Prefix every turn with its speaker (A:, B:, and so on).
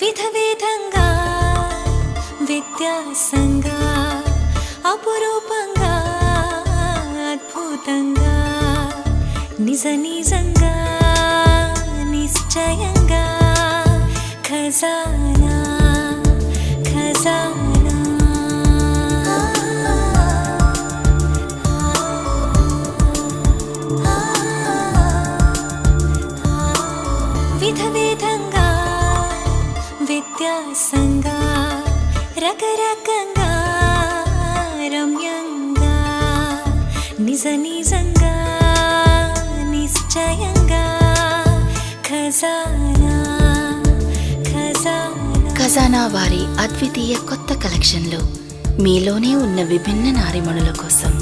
A: విధవిధంగా వ్యత్యాసంగా అపురూపంగా అద్భుతంగా నిజ నిజంగా నిశ్చయంగా ఖజానా ఖజానా విధవిధంగా వ్యత్యాసంగా రకరకంగా రమ్యంగా నిజ నిజంగా నిశ్చయంగా ఖజానా ఖజానా.
B: ఖజానా వారి అద్వితీయ కొత్త కలెక్షన్లు మీలోనే ఉన్న విభిన్న నారీమణుల కోసం